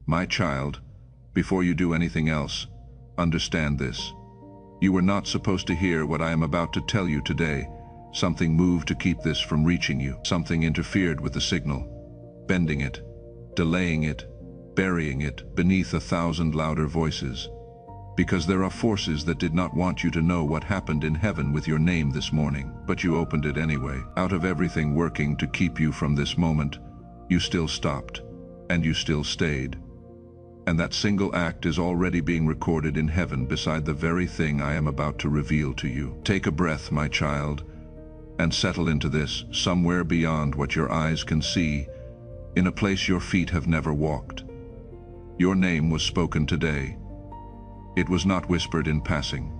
My child, before you do anything else, understand this. You were not supposed to hear what I am about to tell you today. Something moved to keep this from reaching you. Something interfered with the signal, bending it, delaying it, burying it beneath 1,000 louder voices. Because there are forces that did not want you to know what happened in heaven with your name this morning, but you opened it anyway. Out of everything working to keep you from this moment, you still stopped, and you still stayed. And that single act is already being recorded in heaven beside the very thing I am about to reveal to you. Take a breath, my child, and settle into this, somewhere beyond what your eyes can see, in a place your feet have never walked. Your name was spoken today. It was not whispered in passing.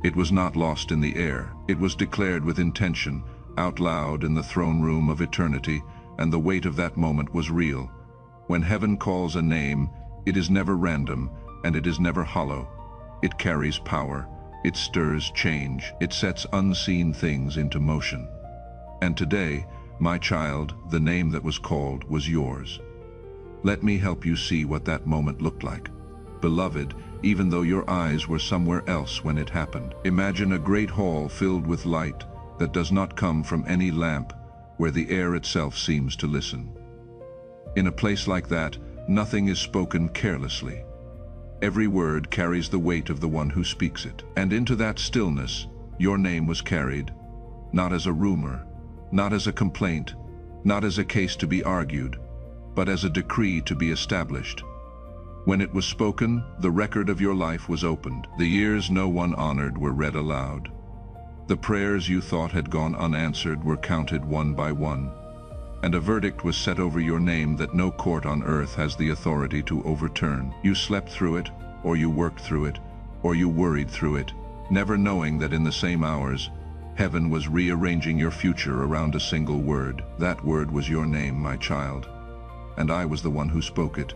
It was not lost in the air. It was declared with intention, out loud in the throne room of eternity, and the weight of that moment was real. When heaven calls a name, it is never random, and it is never hollow. It carries power. It stirs change. It sets unseen things into motion. And today, my child, the name that was called was yours. Let me help you see what that moment looked like. Beloved, even though your eyes were somewhere else when it happened, imagine a great hall filled with light that does not come from any lamp, where the air itself seems to listen. In a place like that, nothing is spoken carelessly. Every word carries the weight of the one who speaks it. And into that stillness, your name was carried, not as a rumor, not as a complaint, not as a case to be argued, but as a decree to be established. When it was spoken, the record of your life was opened. The years no one honored were read aloud. The prayers you thought had gone unanswered were counted one by one. And a verdict was set over your name that no court on earth has the authority to overturn. You slept through it, or you worked through it, or you worried through it, never knowing that in the same hours, heaven was rearranging your future around a single word. That word was your name, my child, and I was the one who spoke it.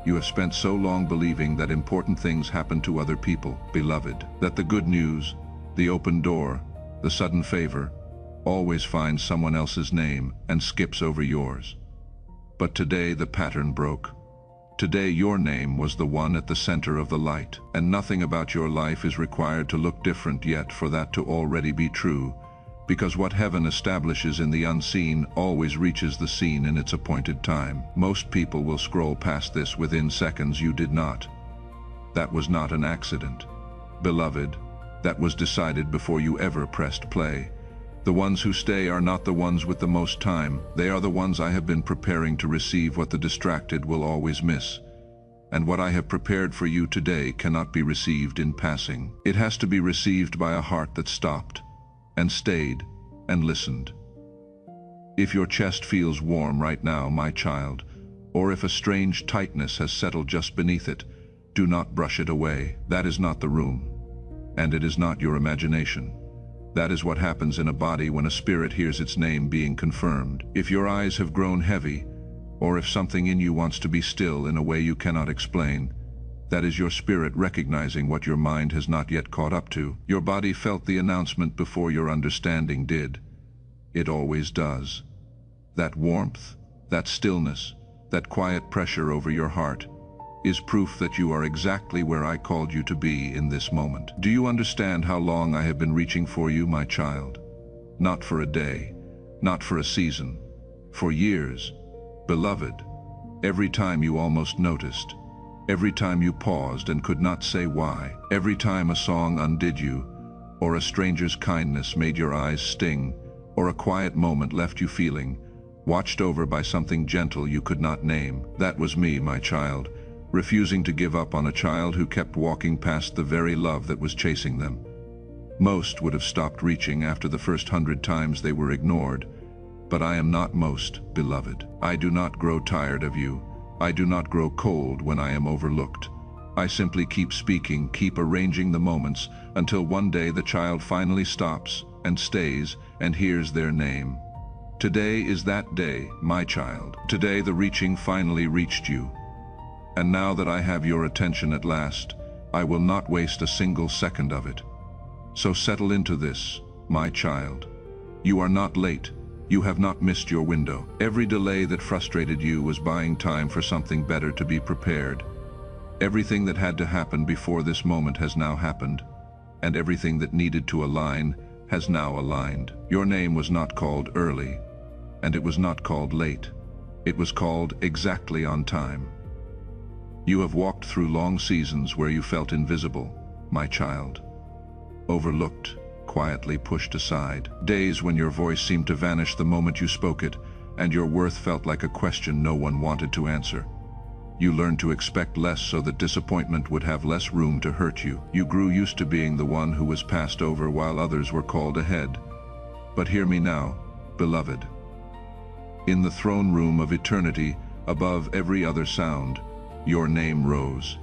You have spent so long believing that important things happen to other people, beloved, that the good news, the open door, the sudden favor, always finds someone else's name and skips over yours. But today the pattern broke. Today your name was the one at the center of the light, and nothing about your life is required to look different yet for that to already be true, because what heaven establishes in the unseen always reaches the seen in its appointed time. Most people will scroll past this within seconds. You did not. That was not an accident. Beloved, that was decided before you ever pressed play. The ones who stay are not the ones with the most time. They are the ones I have been preparing to receive what the distracted will always miss. And what I have prepared for you today cannot be received in passing. It has to be received by a heart that stopped, and stayed, and listened. If your chest feels warm right now, my child, or if a strange tightness has settled just beneath it, do not brush it away. That is not the room, and it is not your imagination. That is what happens in a body when a spirit hears its name being confirmed. If your eyes have grown heavy, or if something in you wants to be still in a way you cannot explain, that is your spirit recognizing what your mind has not yet caught up to. Your body felt the announcement before your understanding did. It always does. That warmth, that stillness, that quiet pressure over your heart is proof that you are exactly where I called you to be in this moment. Do you understand how long I have been reaching for you, my child? Not for a day, not for a season, for years. Beloved, every time you almost noticed, every time you paused and could not say why, every time a song undid you, or a stranger's kindness made your eyes sting, or a quiet moment left you feeling, watched over by something gentle you could not name, that was me, my child, refusing to give up on a child who kept walking past the very love that was chasing them. Most would have stopped reaching after the first 100 times they were ignored, but I am not most, beloved. I do not grow tired of you. I do not grow cold when I am overlooked. I simply keep speaking, keep arranging the moments, until one day the child finally stops and stays and hears their name. Today is that day, my child. Today the reaching finally reached you. And now that I have your attention at last, I will not waste a single second of it. So settle into this, my child. You are not late. You have not missed your window. Every delay that frustrated you was buying time for something better to be prepared. Everything that had to happen before this moment has now happened, and everything that needed to align has now aligned. Your name was not called early, and it was not called late. It was called exactly on time. You have walked through long seasons where you felt invisible, my child. Overlooked, quietly pushed aside. Days when your voice seemed to vanish the moment you spoke it, and your worth felt like a question no one wanted to answer. You learned to expect less so that disappointment would have less room to hurt you. You grew used to being the one who was passed over while others were called ahead. But hear me now, beloved. In the throne room of eternity, above every other sound, your name rose.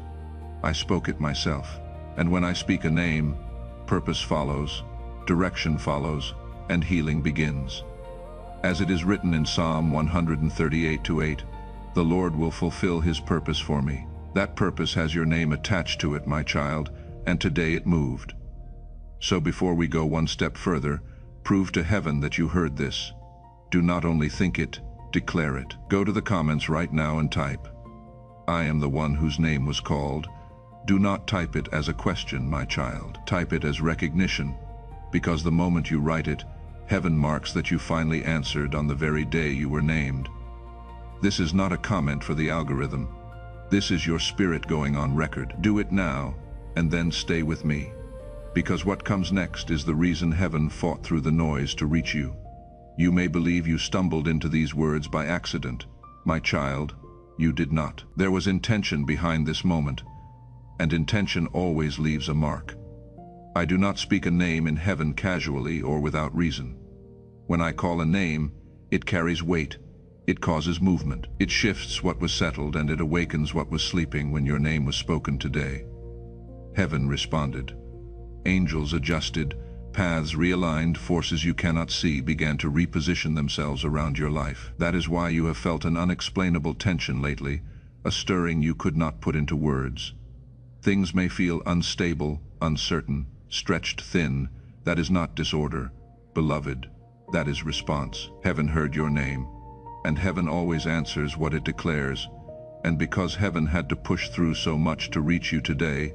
I spoke it myself, and when I speak a name, purpose follows, direction follows, and healing begins. As it is written in Psalm 138:8, the Lord will fulfill his purpose for me. That purpose has your name attached to it, my child, and today it moved. So before we go one step further, prove to heaven that you heard this. Do not only think it, declare it. Go to the comments right now and type, "I am the one whose name was called." Do not type it as a question, my child. Type it as recognition, because the moment you write it, heaven marks that you finally answered on the very day you were named. This is not a comment for the algorithm. This is your spirit going on record. Do it now, and then stay with me. Because what comes next is the reason heaven fought through the noise to reach you. You may believe you stumbled into these words by accident. My child, you did not. There was intention behind this moment, and intention always leaves a mark. I do not speak a name in heaven casually or without reason. When I call a name, it carries weight. It causes movement. It shifts what was settled, and it awakens what was sleeping when your name was spoken today. Heaven responded. Angels adjusted, paths realigned, forces you cannot see began to reposition themselves around your life. That is why you have felt an unexplainable tension lately, a stirring you could not put into words. Things may feel unstable, uncertain, stretched thin. That is not disorder, beloved. That is response. Heaven heard your name, and heaven always answers what it declares. And because heaven had to push through so much to reach you today,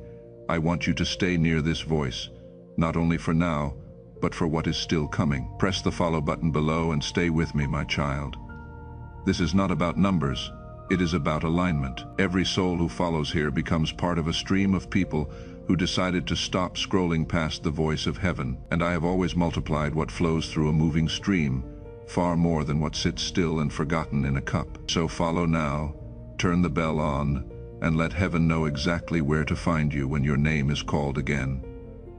I want you to stay near this voice, not only for now, but for what is still coming. Press the follow button below and stay with me, my child. This is not about numbers. It is about alignment. Every soul who follows here becomes part of a stream of people who decided to stop scrolling past the voice of heaven. And I have always multiplied what flows through a moving stream, far more than what sits still and forgotten in a cup. So follow now, turn the bell on, and let heaven know exactly where to find you when your name is called again.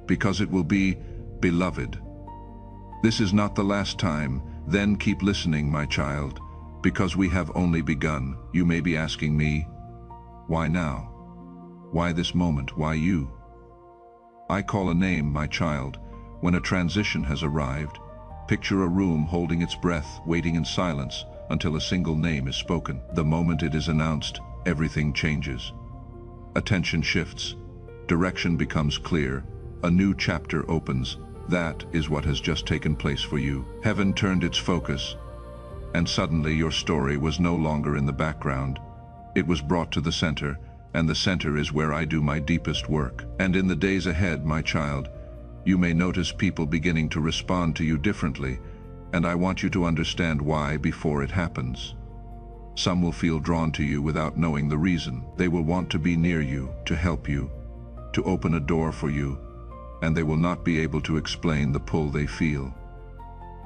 Because it will be, beloved. This is not the last time. Then keep listening, my child, because we have only begun. You may be asking me, why now? Why this moment? Why you? I call a name, my child, when a transition has arrived. Picture a room holding its breath, waiting in silence until a single name is spoken. The moment it is announced, everything changes. Attention shifts. Direction becomes clear. A new chapter opens. That is what has just taken place for you. Heaven turned its focus, and suddenly your story was no longer in the background. It was brought to the center, and the center is where I do my deepest work. And in the days ahead, my child, you may notice people beginning to respond to you differently, and I want you to understand why before it happens. Some will feel drawn to you without knowing the reason. They will want to be near you, to help you, to open a door for you, and they will not be able to explain the pull they feel.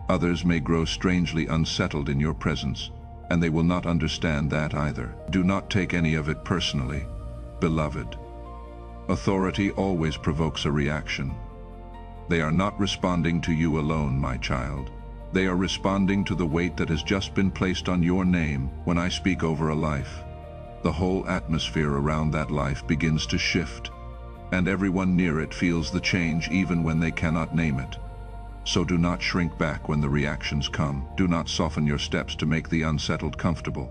Others may grow strangely unsettled in your presence, and they will not understand that either. Do not take any of it personally, beloved. Authority always provokes a reaction. They are not responding to you alone, my child. They are responding to the weight that has just been placed on your name. When I speak over a life, the whole atmosphere around that life begins to shift, and everyone near it feels the change even when they cannot name it. So do not shrink back when the reactions come. Do not soften your steps to make the unsettled comfortable.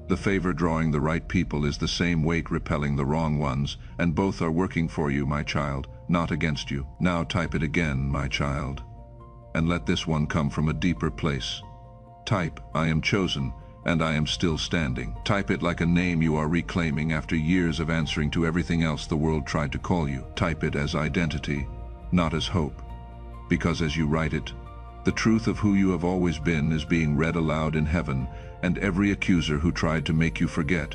The favor drawing the right people is the same weight repelling the wrong ones, and both are working for you, my child, not against you. Now type it again, my child, and let this one come from a deeper place. Type, I am chosen, and I am still standing. Type it like a name you are reclaiming after years of answering to everything else the world tried to call you. Type it as identity, not as hope. Because as you write it, the truth of who you have always been is being read aloud in heaven, and every accuser who tried to make you forget,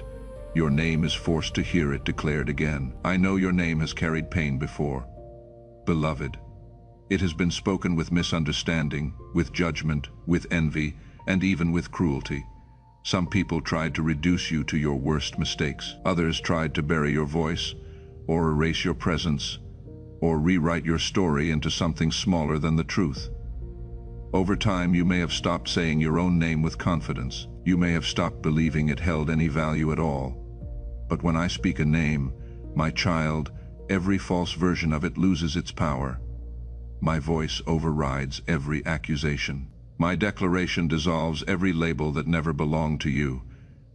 your name is forced to hear it declared again. I know your name has carried pain before. Beloved, it has been spoken with misunderstanding, with judgment, with envy, and even with cruelty. Some people tried to reduce you to your worst mistakes. Others tried to bury your voice, or erase your presence, or rewrite your story into something smaller than the truth. Over time, you may have stopped saying your own name with confidence. You may have stopped believing it held any value at all. But when I speak a name, my child, every false version of it loses its power. My voice overrides every accusation. My declaration dissolves every label that never belonged to you,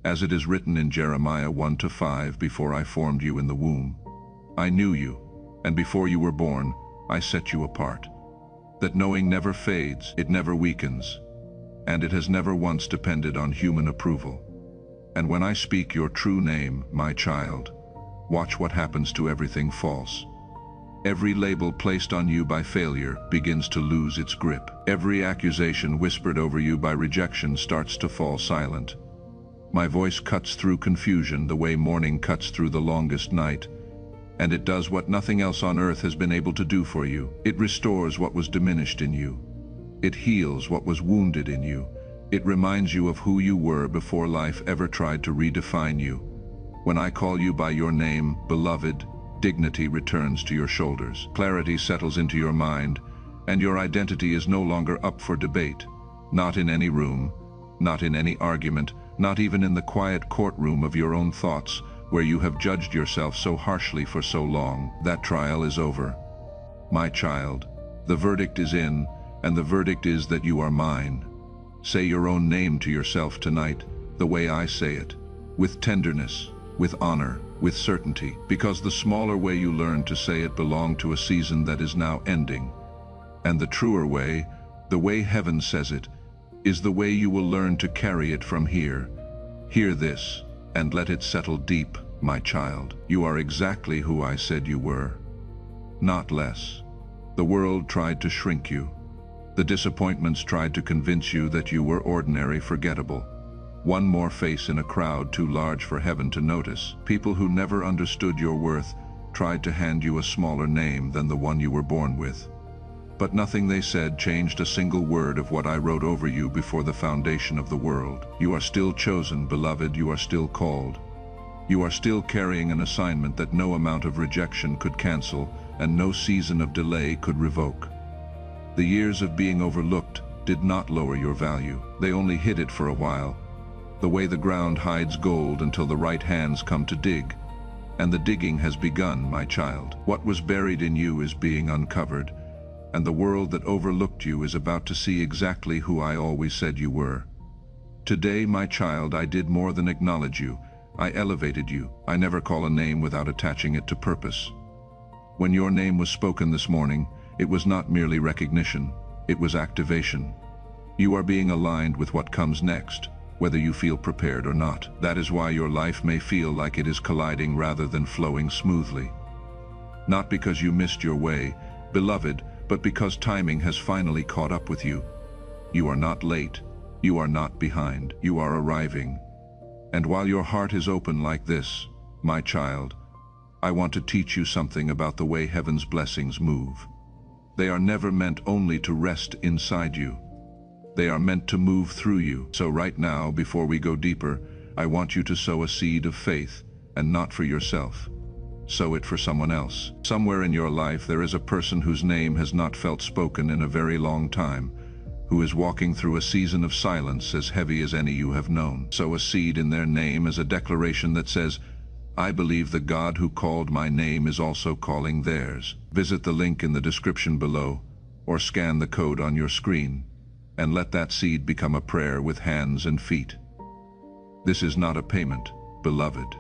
as it is written in Jeremiah 1-5, before I formed you in the womb. I knew you, and before you were born, I set you apart. That knowing never fades, it never weakens, and it has never once depended on human approval. And when I speak your true name, my child, watch what happens to everything false. Every label placed on you by failure begins to lose its grip. Every accusation whispered over you by rejection starts to fall silent. My voice cuts through confusion the way morning cuts through the longest night, and it does what nothing else on earth has been able to do for you. It restores what was diminished in you. It heals what was wounded in you. It reminds you of who you were before life ever tried to redefine you. When I call you by your name, beloved, dignity returns to your shoulders. Clarity settles into your mind, and your identity is no longer up for debate. Not in any room, not in any argument, not even in the quiet courtroom of your own thoughts, where you have judged yourself so harshly for so long. That trial is over. My child, the verdict is in, and the verdict is that you are mine. Say your own name to yourself tonight, the way I say it, with tenderness, with honor, with certainty, because the smaller way you learned to say it belonged to a season that is now ending. And the truer way, the way heaven says it, is the way you will learn to carry it from here. Hear this, and let it settle deep, my child. You are exactly who I said you were, not less. The world tried to shrink you. The disappointments tried to convince you that you were ordinary, forgettable. One more face in a crowd too large for heaven to notice. People who never understood your worth tried to hand you a smaller name than the one you were born with. But nothing they said changed a single word of what I wrote over you before the foundation of the world. You are still chosen, beloved. You are still called. You are still carrying an assignment that no amount of rejection could cancel and no season of delay could revoke. The years of being overlooked did not lower your value. They only hid it for a while, the way the ground hides gold until the right hands come to dig. And the digging has begun, my child. What was buried in you is being uncovered, and the world that overlooked you is about to see exactly who I always said you were. Today, my child, I did more than acknowledge you. I elevated you. I never call a name without attaching it to purpose. When your name was spoken this morning, it was not merely recognition, it was activation. You are being aligned with what comes next, whether you feel prepared or not. That is why your life may feel like it is colliding rather than flowing smoothly. Not because you missed your way, beloved, but because timing has finally caught up with you. You are not late. You are not behind. You are arriving. And while your heart is open like this, my child, I want to teach you something about the way heaven's blessings move. They are never meant only to rest inside you. They are meant to move through you. So right now, before we go deeper, I want you to sow a seed of faith, and not for yourself. Sow it for someone else. Somewhere in your life there is a person whose name has not felt spoken in a very long time, who is walking through a season of silence as heavy as any you have known. Sow a seed in their name as a declaration that says, I believe the God who called my name is also calling theirs. Visit the link in the description below, or scan the code on your screen, and let that seed become a prayer with hands and feet. This is not a payment, beloved.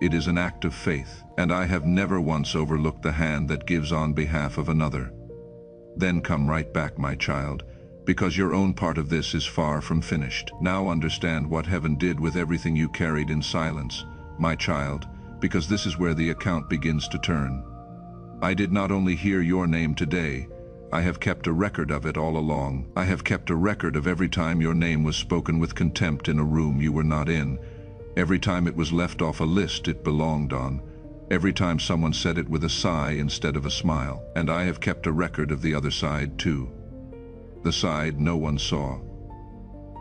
It is an act of faith, and I have never once overlooked the hand that gives on behalf of another. Then come right back, my child, because your own part of this is far from finished. Now understand what heaven did with everything you carried in silence, my child, because this is where the account begins to turn. I did not only hear your name today, I have kept a record of it all along. I have kept a record of every time your name was spoken with contempt in a room you were not in, every time it was left off a list it belonged on, every time someone said it with a sigh instead of a smile. And I have kept a record of the other side too. The side no one saw.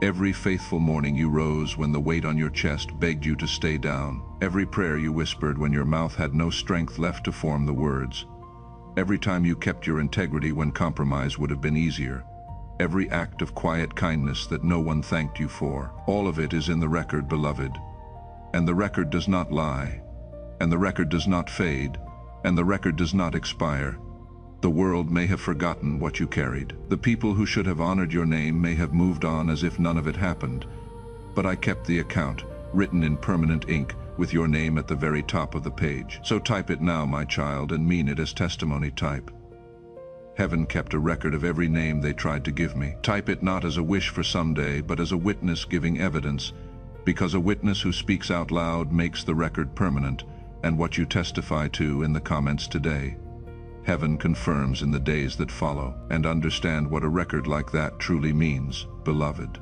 Every faithful morning you rose when the weight on your chest begged you to stay down. Every prayer you whispered when your mouth had no strength left to form the words. Every time you kept your integrity when compromise would have been easier. Every act of quiet kindness that no one thanked you for. All of it is in the record, beloved. And the record does not lie. And the record does not fade. And the record does not expire. The world may have forgotten what you carried. The people who should have honored your name may have moved on as if none of it happened. But I kept the account, written in permanent ink, with your name at the very top of the page. So type it now, my child, and mean it as testimony. Type. Heaven kept a record of every name they tried to give me. Type it not as a wish for someday, but as a witness giving evidence, because a witness who speaks out loud makes the record permanent, and what you testify to in the comments today, heaven confirms in the days that follow. And understand what a record like that truly means, beloved.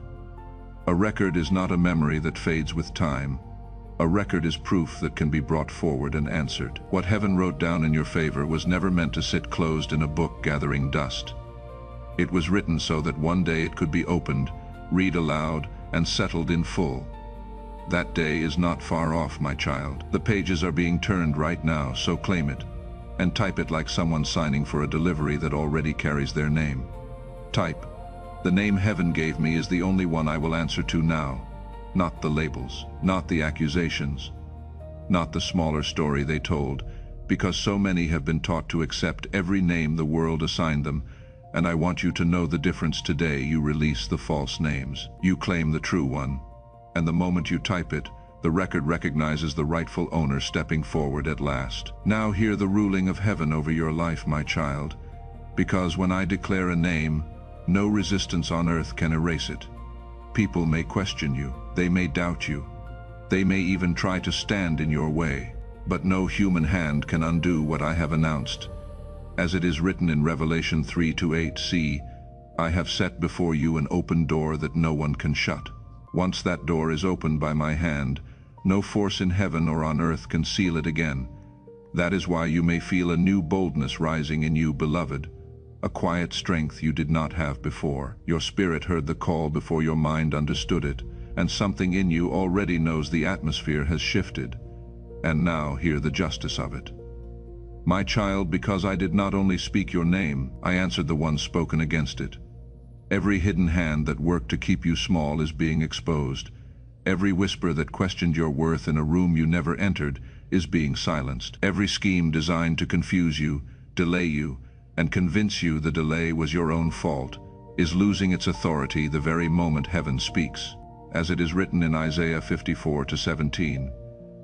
A record is not a memory that fades with time. A record is proof that can be brought forward and answered. What heaven wrote down in your favor was never meant to sit closed in a book gathering dust. It was written so that one day it could be opened, read aloud, and settled in full. That day is not far off, my child. The pages are being turned right now, so claim it. And type it like someone signing for a delivery that already carries their name. Type, the name heaven gave me is the only one I will answer to now. Not the labels, not the accusations, not the smaller story they told, because so many have been taught to accept every name the world assigned them, and I want you to know the difference today. You release the false names. You claim the true one, and the moment you type it, the record recognizes the rightful owner stepping forward at last. Now hear the ruling of heaven over your life, my child, because when I declare a name, no resistance on earth can erase it. People may question you, they may doubt you, they may even try to stand in your way, but no human hand can undo what I have announced. As it is written in Revelation 3:8, see, I have set before you an open door that no one can shut. Once that door is opened by my hand, no force in heaven or on earth can seal it again. That is why you may feel a new boldness rising in you, beloved, a quiet strength you did not have before. Your spirit heard the call before your mind understood it, and something in you already knows the atmosphere has shifted. And now hear the justice of it. My child, because I did not only speak your name, I answered the one spoken against it. Every hidden hand that worked to keep you small is being exposed. Every whisper that questioned your worth in a room you never entered is being silenced. Every scheme designed to confuse you, delay you, and convince you the delay was your own fault is losing its authority the very moment heaven speaks. As it is written in Isaiah 54:17,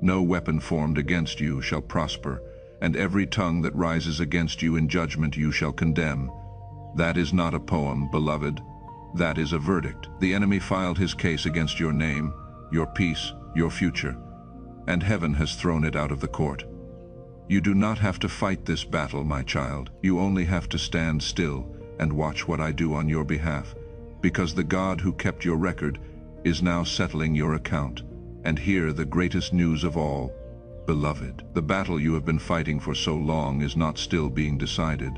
no weapon formed against you shall prosper, and every tongue that rises against you in judgment you shall condemn. That is not a poem, beloved. That is a verdict. The enemy filed his case against your name, your peace, your future, and heaven has thrown it out of the court. You do not have to fight this battle, my child. You only have to stand still and watch what I do on your behalf, because the God who kept your record is now settling your account. And hear the greatest news of all, beloved. The battle you have been fighting for so long is not still being decided.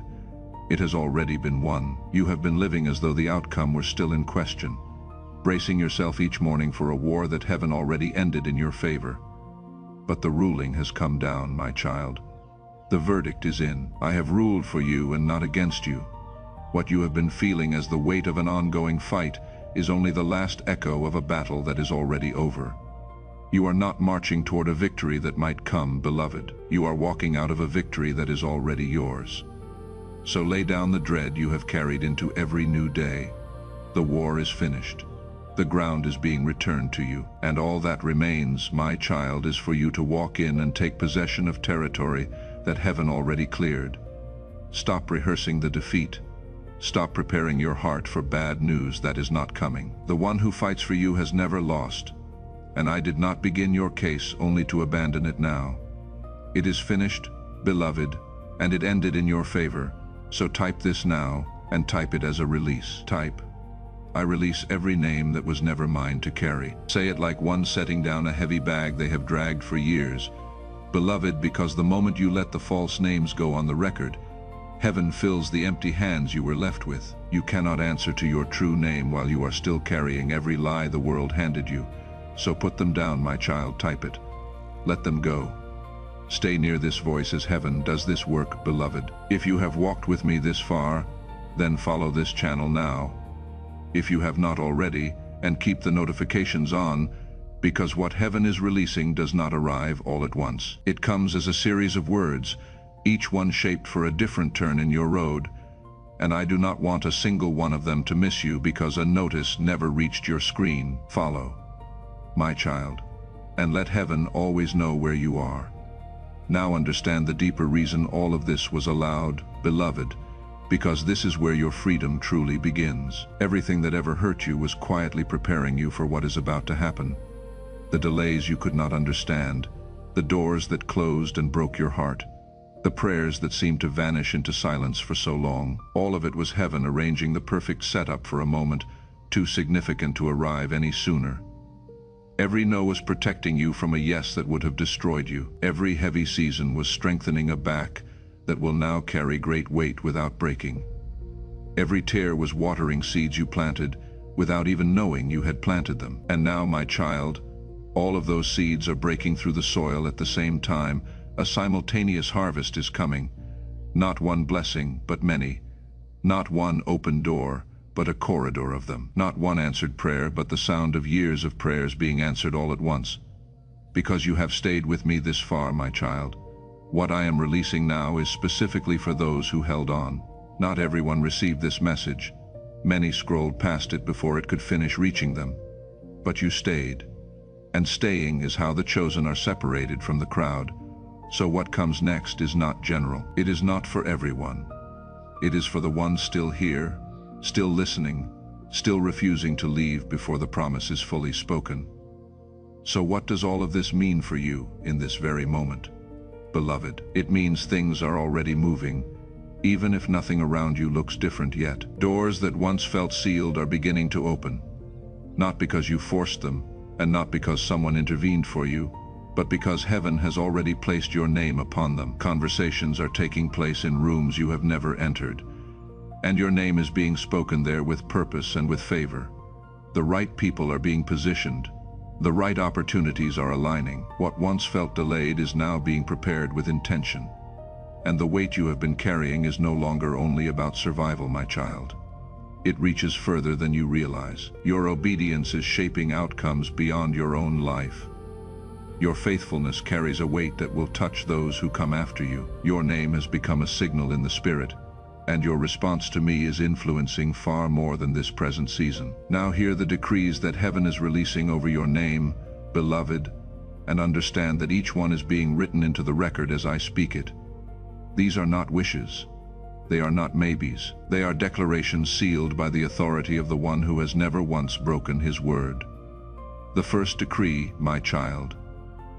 It has already been won. You have been living as though the outcome were still in question, bracing yourself each morning for a war that heaven already ended in your favor. But the ruling has come down, my child. The verdict is in. I have ruled for you and not against you. What you have been feeling as the weight of an ongoing fight is only the last echo of a battle that is already over. You are not marching toward a victory that might come, beloved. You are walking out of a victory that is already yours. So lay down the dread you have carried into every new day. The war is finished. The ground is being returned to you, and all that remains, my child, is for you to walk in and take possession of territory that heaven already cleared. Stop rehearsing the defeat. stop preparing your heart for bad news that is not coming. The one who fights for you has never lost, and I did not begin your case only to abandon it now. It is finished, beloved, and it ended in your favor. So type this now, and type it as a release. Type, I release every name that was never mine to carry. Say it like one setting down a heavy bag they have dragged for years. Beloved, because the moment you let the false names go on the record, heaven fills the empty hands you were left with. You cannot answer to your true name while you are still carrying every lie the world handed you. So put them down, my child, type it. Let them go. Stay near this voice as heaven does this work, beloved. If you have walked with me this far, then follow this channel now. If you have not already, and keep the notifications on, because what heaven is releasing does not arrive all at once. It comes as a series of words, each one shaped for a different turn in your road, and I do not want a single one of them to miss you because a notice never reached your screen. Follow, my child, and let heaven always know where you are. Now understand the deeper reason all of this was allowed, beloved, because this is where your freedom truly begins. Everything that ever hurt you was quietly preparing you for what is about to happen. The delays you could not understand, the doors that closed and broke your heart, the prayers that seemed to vanish into silence for so long, all of it was heaven arranging the perfect setup for a moment too significant to arrive any sooner. Every no was protecting you from a yes that would have destroyed you. Every heavy season was strengthening a back that will now carry great weight without breaking. Every tear was watering seeds you planted without even knowing you had planted them. And now, my child, all of those seeds are breaking through the soil at the same time. A simultaneous harvest is coming. Not one blessing, but many. Not one open door, but a corridor of them. Not one answered prayer, but the sound of years of prayers being answered all at once. Because you have stayed with me this far, my child, what I am releasing now is specifically for those who held on. Not everyone received this message. Many scrolled past it before it could finish reaching them. But you stayed. And staying is how the chosen are separated from the crowd. So what comes next is not general. It is not for everyone. It is for the ones still here, still listening, still refusing to leave before the promise is fully spoken. So what does all of this mean for you in this very moment? Beloved, it means things are already moving, even if nothing around you looks different yet. Doors that once felt sealed are beginning to open, not because you forced them, and not because someone intervened for you, but because heaven has already placed your name upon them. Conversations are taking place in rooms you have never entered, and your name is being spoken there with purpose and with favor. The right people are being positioned. The right opportunities are aligning. What once felt delayed is now being prepared with intention. And the weight you have been carrying is no longer only about survival, my child. It reaches further than you realize. Your obedience is shaping outcomes beyond your own life. Your faithfulness carries a weight that will touch those who come after you. Your name has become a signal in the spirit, and your response to me is influencing far more than this present season. Now hear the decrees that heaven is releasing over your name, beloved, and understand that each one is being written into the record as I speak it. These are not wishes. They are not maybes. They are declarations sealed by the authority of the one who has never once broken his word. The first decree, my child,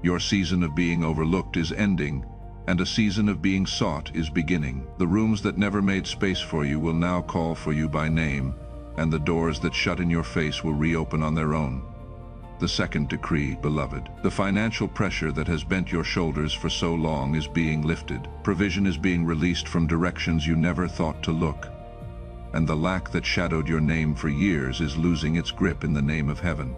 your season of being overlooked is ending, and a season of being sought is beginning. The rooms that never made space for you will now call for you by name, and the doors that shut in your face will reopen on their own. The second decree, beloved, the financial pressure that has bent your shoulders for so long is being lifted. Provision is being released from directions you never thought to look. And the lack that shadowed your name for years is losing its grip in the name of heaven.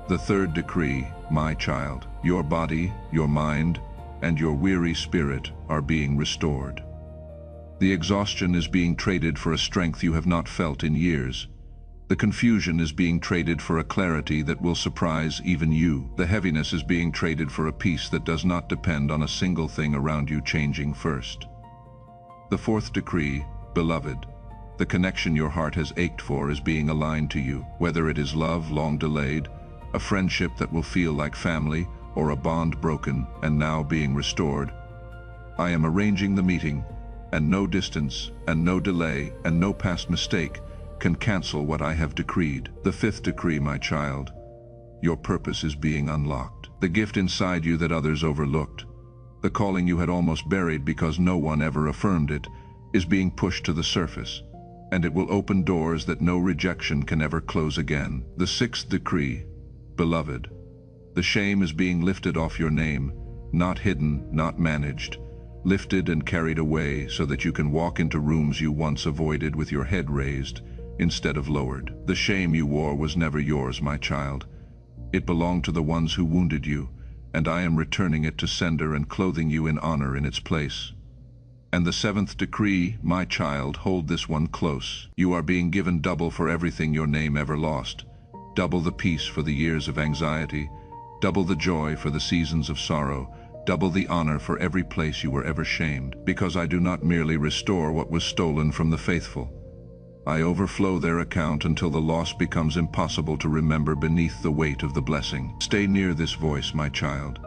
The third decree, my child, your body, your mind, and your weary spirit are being restored. The exhaustion is being traded for a strength you have not felt in years. The confusion is being traded for a clarity that will surprise even you. The heaviness is being traded for a peace that does not depend on a single thing around you changing first. The fourth decree, beloved, the connection your heart has ached for is being aligned to you, whether it is love long delayed, a friendship that will feel like family, or a bond broken and now being restored. I am arranging the meeting, and no distance, and no delay, and no past mistake can cancel what I have decreed. The fifth decree, my child, your purpose is being unlocked. The gift inside you that others overlooked, the calling you had almost buried because no one ever affirmed it, is being pushed to the surface, and it will open doors that no rejection can ever close again. The sixth decree, beloved, the shame is being lifted off your name, not hidden, not managed, lifted and carried away so that you can walk into rooms you once avoided with your head raised instead of lowered. The shame you wore was never yours, my child. It belonged to the ones who wounded you, and I am returning it to sender and clothing you in honor in its place. And the seventh decree, my child, hold this one close. You are being given double for everything your name ever lost. Double the peace for the years of anxiety, double the joy for the seasons of sorrow, double the honor for every place you were ever shamed. Because I do not merely restore what was stolen from the faithful. I overflow their account until the loss becomes impossible to remember beneath the weight of the blessing. Stay near this voice, my child,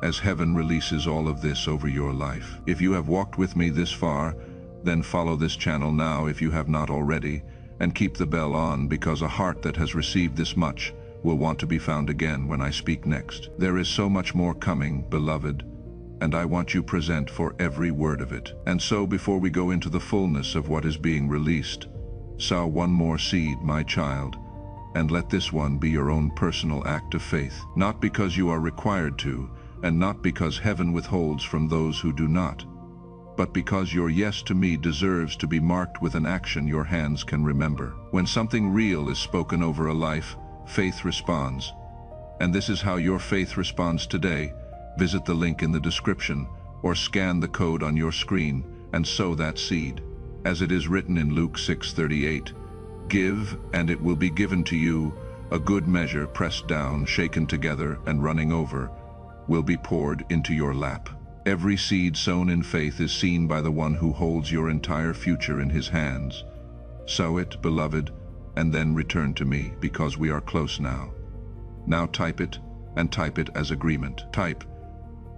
as heaven releases all of this over your life. If you have walked with me this far, then follow this channel now if you have not already, and keep the bell on, because a heart that has received this much will want to be found again when I speak next. There is so much more coming, beloved, and I want you present for every word of it. And so before we go into the fullness of what is being released, sow one more seed, my child, and let this one be your own personal act of faith, not because you are required to, and not because heaven withholds from those who do not, but because your yes to me deserves to be marked with an action your hands can remember. When something real is spoken over a life, faith responds. And this is how your faith responds today. Visit the link in the description, or scan the code on your screen, and sow that seed. As it is written in Luke 6:38, give, and it will be given to you, a good measure pressed down, shaken together, and running over, will be poured into your lap. Every seed sown in faith is seen by the one who holds your entire future in his hands. Sow it, beloved, and then return to me, because we are close now. Now type it, and type it as agreement. Type,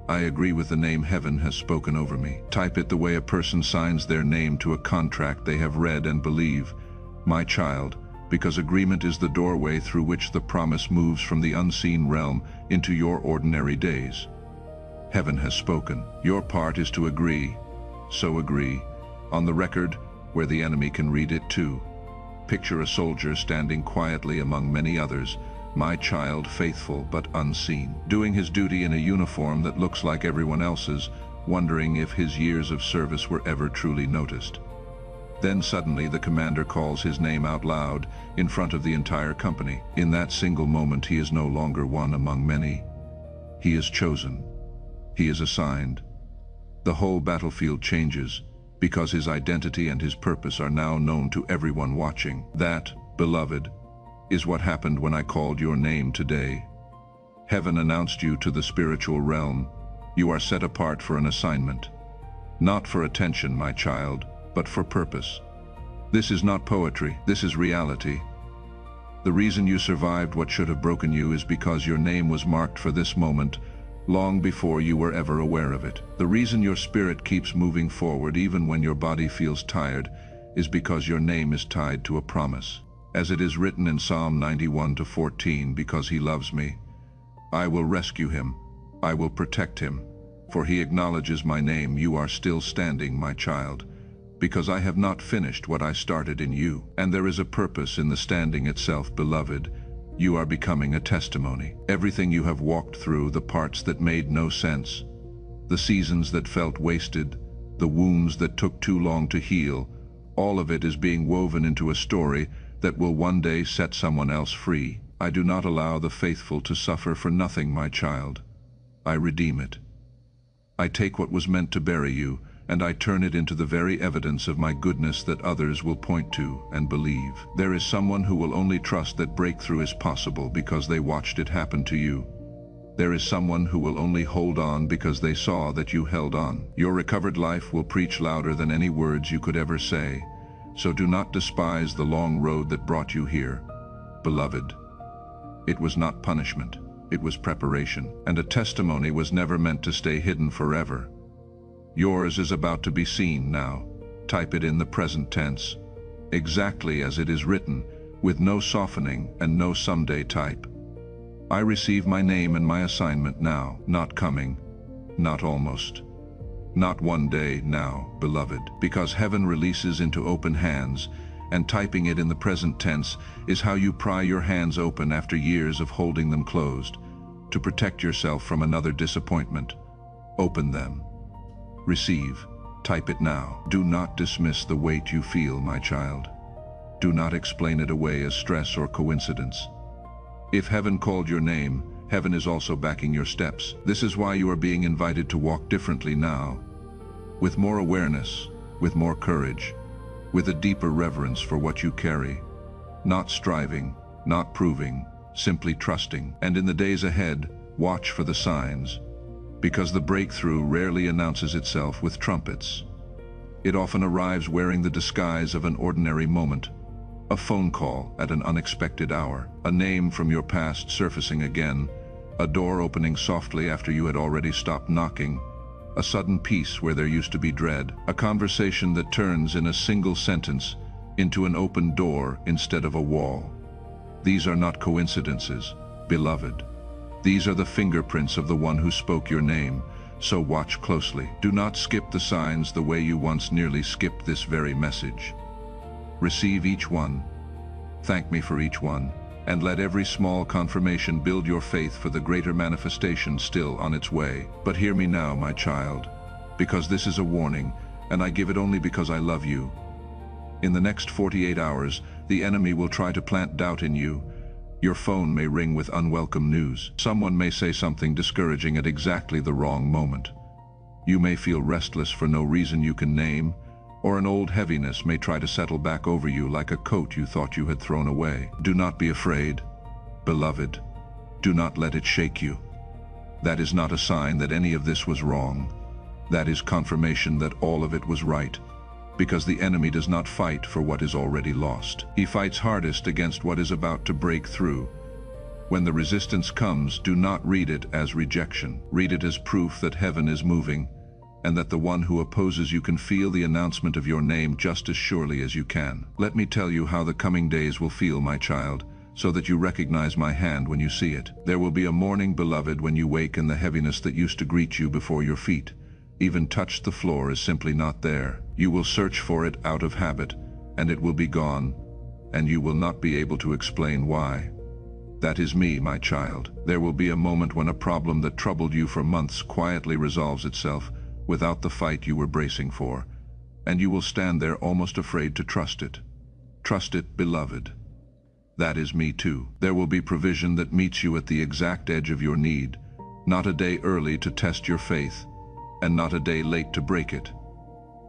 I agree with the name heaven has spoken over me. Type it the way a person signs their name to a contract they have read and believe, my child, because agreement is the doorway through which the promise moves from the unseen realm into your ordinary days. Heaven has spoken. Your part is to agree, so agree, on the record where the enemy can read it too. Picture a soldier standing quietly among many others, my child, faithful but unseen, doing his duty in a uniform that looks like everyone else's, wondering if his years of service were ever truly noticed. Then suddenly the commander calls his name out loud in front of the entire company. In that single moment he is no longer one among many. He is chosen. He is assigned. The whole battlefield changes, because his identity and his purpose are now known to everyone watching. That, beloved, is what happened when I called your name today. Heaven announced you to the spiritual realm. You are set apart for an assignment. Not for attention, my child, but for purpose. This is not poetry, this is reality. The reason you survived what should have broken you is because your name was marked for this moment, long before you were ever aware of it. The reason your spirit keeps moving forward even when your body feels tired is because your name is tied to a promise. As it is written in Psalm 91:14, because he loves me, I will rescue him, I will protect him, for he acknowledges my name. You are still standing, my child, because I have not finished what I started in you. And there is a purpose in the standing itself, beloved. You are becoming a testimony. Everything you have walked through, the parts that made no sense, the seasons that felt wasted, the wounds that took too long to heal, all of it is being woven into a story that will one day set someone else free. I do not allow the faithful to suffer for nothing, my child. I redeem it. I take what was meant to bury you, and I turn it into the very evidence of my goodness that others will point to and believe. There is someone who will only trust that breakthrough is possible because they watched it happen to you. There is someone who will only hold on because they saw that you held on. Your recovered life will preach louder than any words you could ever say, so do not despise the long road that brought you here, beloved. It was not punishment, it was preparation, and a testimony was never meant to stay hidden forever. Yours is about to be seen now. Type it in the present tense, exactly as it is written, with no softening and no someday type. I receive my name and my assignment now, not coming, not almost. Not one day now, beloved, because heaven releases into open hands, and typing it in the present tense is how you pry your hands open after years of holding them closed, to protect yourself from another disappointment. Open them. Receive. Type it now. Do not dismiss the weight you feel, my child. Do not explain it away as stress or coincidence. If heaven called your name, heaven is also backing your steps. This is why you are being invited to walk differently now, with more awareness, with more courage, with a deeper reverence for what you carry, not striving, not proving, simply trusting. And in the days ahead, watch for the signs, because the breakthrough rarely announces itself with trumpets. It often arrives wearing the disguise of an ordinary moment, a phone call at an unexpected hour, a name from your past surfacing again, a door opening softly after you had already stopped knocking, a sudden peace where there used to be dread, a conversation that turns in a single sentence into an open door instead of a wall. These are not coincidences, beloved. These are the fingerprints of the one who spoke your name, so watch closely. Do not skip the signs the way you once nearly skipped this very message. Receive each one. Thank me for each one, and let every small confirmation build your faith for the greater manifestation still on its way. But hear me now, my child, because this is a warning, and I give it only because I love you. In the next 48 hours, the enemy will try to plant doubt in you. Your phone may ring with unwelcome news. Someone may say something discouraging at exactly the wrong moment. You may feel restless for no reason you can name, or an old heaviness may try to settle back over you like a coat you thought you had thrown away. Do not be afraid, beloved. Do not let it shake you. That is not a sign that any of this was wrong. That is confirmation that all of it was right, because the enemy does not fight for what is already lost. He fights hardest against what is about to break through. When the resistance comes, do not read it as rejection. Read it as proof that heaven is moving, and that the one who opposes you can feel the announcement of your name just as surely as you can. Let me tell you how the coming days will feel, my child, so that you recognize my hand when you see it. There will be a morning, beloved, when you wake and the heaviness that used to greet you before your feet, even touched the floor, is simply not there. You will search for it out of habit, and it will be gone, and you will not be able to explain why. That is me, my child. There will be a moment when a problem that troubled you for months quietly resolves itself, without the fight you were bracing for, and you will stand there almost afraid to trust it. Trust it, beloved. That is me too. There will be provision that meets you at the exact edge of your need, not a day early to test your faith, and not a day late to break it,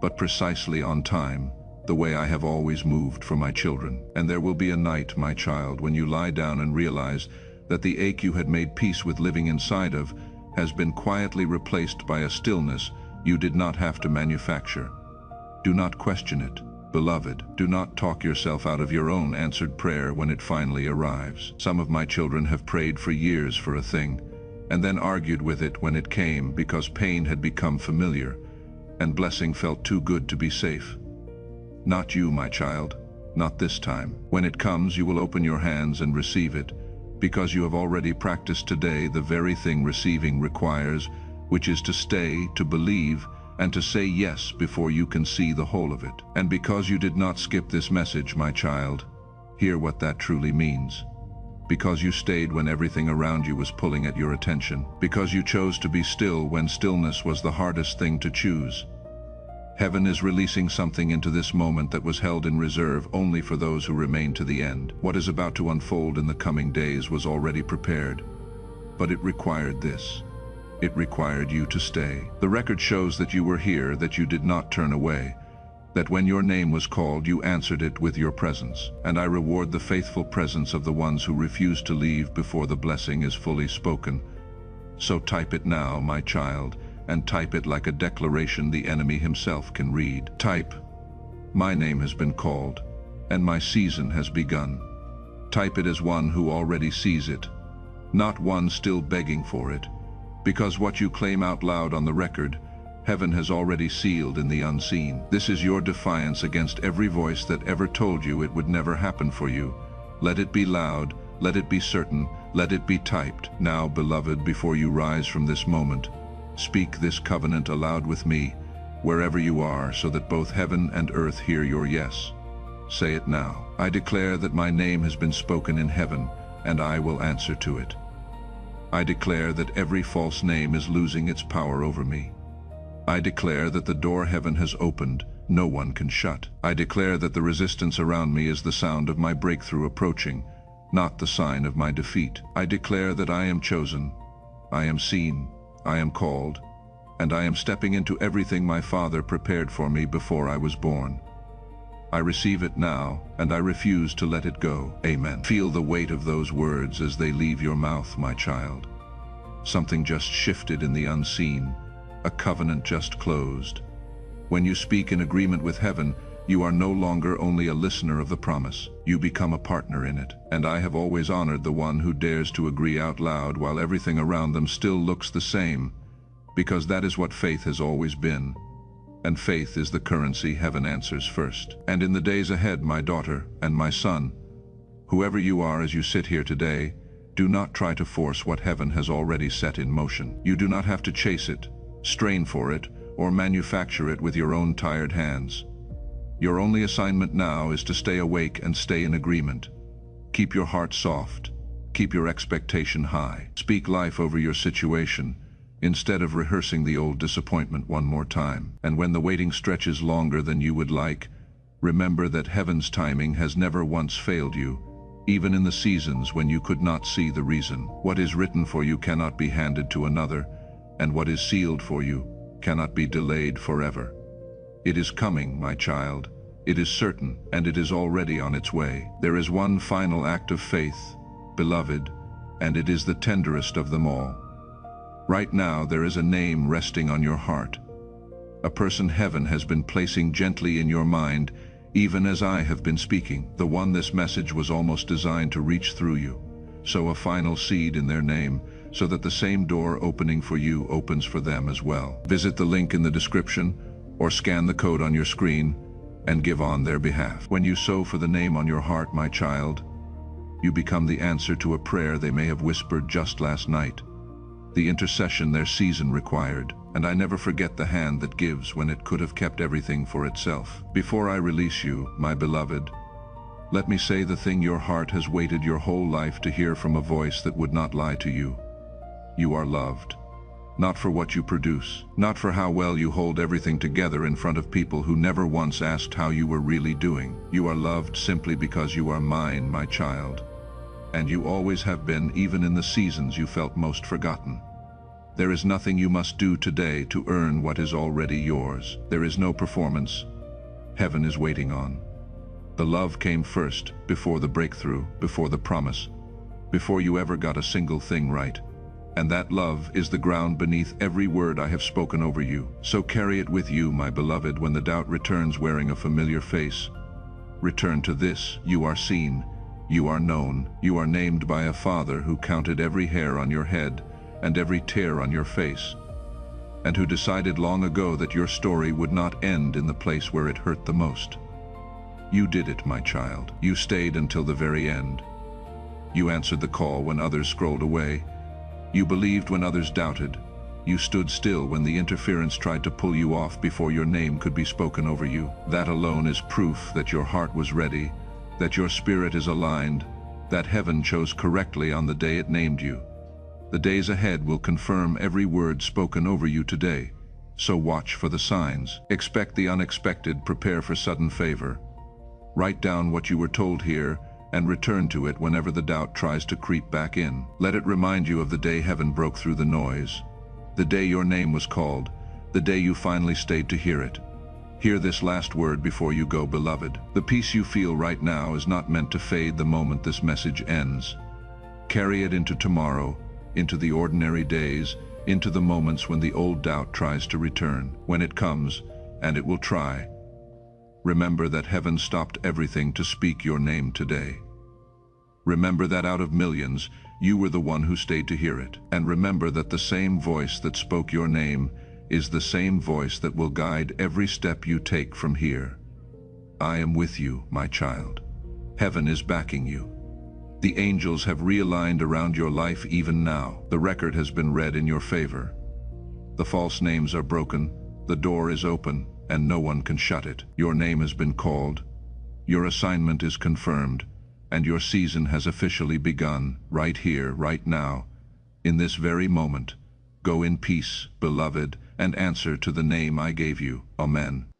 but precisely on time, the way I have always moved for my children. And there will be a night, my child, when you lie down and realize that the ache you had made peace with living inside of has been quietly replaced by a stillness you did not have to manufacture. Do not question it, beloved. Do not talk yourself out of your own answered prayer when it finally arrives. Some of my children have prayed for years for a thing, and then argued with it when it came because pain had become familiar, and blessing felt too good to be safe. Not you, my child, not this time. When it comes, you will open your hands and receive it, because you have already practiced today the very thing receiving requires, which is to stay, to believe, and to say yes before you can see the whole of it. And because you did not skip this message, my child, hear what that truly means. Because you stayed when everything around you was pulling at your attention. Because you chose to be still when stillness was the hardest thing to choose. Heaven is releasing something into this moment that was held in reserve only for those who remain to the end. What is about to unfold in the coming days was already prepared, but it required this. It required you to stay. The record shows that you were here, that you did not turn away, that when your name was called, you answered it with your presence. And I reward the faithful presence of the ones who refuse to leave before the blessing is fully spoken. So type it now, my child, and type it like a declaration the enemy himself can read. Type, my name has been called, and my season has begun. Type it as one who already sees it, not one still begging for it, because what you claim out loud on the record Heaven has already sealed in the unseen. This is your defiance against every voice that ever told you it would never happen for you. Let it be loud, let it be certain, let it be typed. Now, beloved, before you rise from this moment, speak this covenant aloud with me, wherever you are, so that both heaven and earth hear your yes. Say it now. I declare that my name has been spoken in heaven, and I will answer to it. I declare that every false name is losing its power over me. I declare that the door heaven has opened, no one can shut. I declare that the resistance around me is the sound of my breakthrough approaching, not the sign of my defeat. I declare that I am chosen, I am seen, I am called, and I am stepping into everything my Father prepared for me before I was born. I receive it now, and I refuse to let it go. Amen. Feel the weight of those words as they leave your mouth, my child. Something just shifted in the unseen, a covenant just closed. When you speak in agreement with heaven, you are no longer only a listener of the promise. You become a partner in it. And I have always honored the one who dares to agree out loud while everything around them still looks the same, because that is what faith has always been. And faith is the currency heaven answers first. And in the days ahead, my daughter and my son, whoever you are as you sit here today, do not try to force what heaven has already set in motion. You do not have to chase it, strain for it, or manufacture it with your own tired hands. Your only assignment now is to stay awake and stay in agreement. Keep your heart soft. Keep your expectation high. Speak life over your situation, instead of rehearsing the old disappointment one more time. And when the waiting stretches longer than you would like, remember that heaven's timing has never once failed you, even in the seasons when you could not see the reason. What is written for you cannot be handed to another, and what is sealed for you cannot be delayed forever. It is coming, my child. It is certain, and it is already on its way. There is one final act of faith, beloved, and it is the tenderest of them all. Right now, there is a name resting on your heart, a person heaven has been placing gently in your mind, even as I have been speaking, the one this message was almost designed to reach through you. Sow a final seed in their name, so that the same door opening for you opens for them as well. Visit the link in the description, or scan the code on your screen, and give on their behalf. When you sow for the name on your heart, my child, you become the answer to a prayer they may have whispered just last night, the intercession their season required. And I never forget the hand that gives when it could have kept everything for itself. Before I release you, my beloved, let me say the thing your heart has waited your whole life to hear from a voice that would not lie to you. You are loved. Not for what you produce, not for how well you hold everything together in front of people who never once asked how you were really doing. You are loved simply because you are mine, my child. And you always have been, even in the seasons you felt most forgotten. There is nothing you must do today to earn what is already yours. There is no performance. Heaven is waiting on. The love came first, before the breakthrough, before the promise, before you ever got a single thing right. And that love is the ground beneath every word I have spoken over you. So carry it with you, my beloved, when the doubt returns wearing a familiar face. Return to this: you are seen, you are known, you are named by a Father who counted every hair on your head and every tear on your face, and who decided long ago that your story would not end in the place where it hurt the most. You did it, my child. You stayed until the very end. You answered the call when others scrolled away. You believed when others doubted. You stood still when the interference tried to pull you off before your name could be spoken over you. That alone is proof that your heart was ready, that your spirit is aligned, that heaven chose correctly on the day it named you. The days ahead will confirm every word spoken over you today. So watch for the signs. Expect the unexpected, prepare for sudden favor. Write down what you were told here and return to it whenever the doubt tries to creep back in. Let it remind you of the day heaven broke through the noise, the day your name was called, the day you finally stayed to hear it. Hear this last word before you go, beloved. The peace you feel right now is not meant to fade the moment this message ends. Carry it into tomorrow, into the ordinary days, into the moments when the old doubt tries to return. When it comes, and it will try, remember that heaven stopped everything to speak your name today. Remember that out of millions, you were the one who stayed to hear it. And remember that the same voice that spoke your name is the same voice that will guide every step you take from here. I am with you, my child. Heaven is backing you. The angels have realigned around your life even now. The record has been read in your favor. The false names are broken, the door is open, and no one can shut it. Your name has been called, your assignment is confirmed, and your season has officially begun, right here, right now, in this very moment. Go in peace, beloved, and answer to the name I gave you. Amen.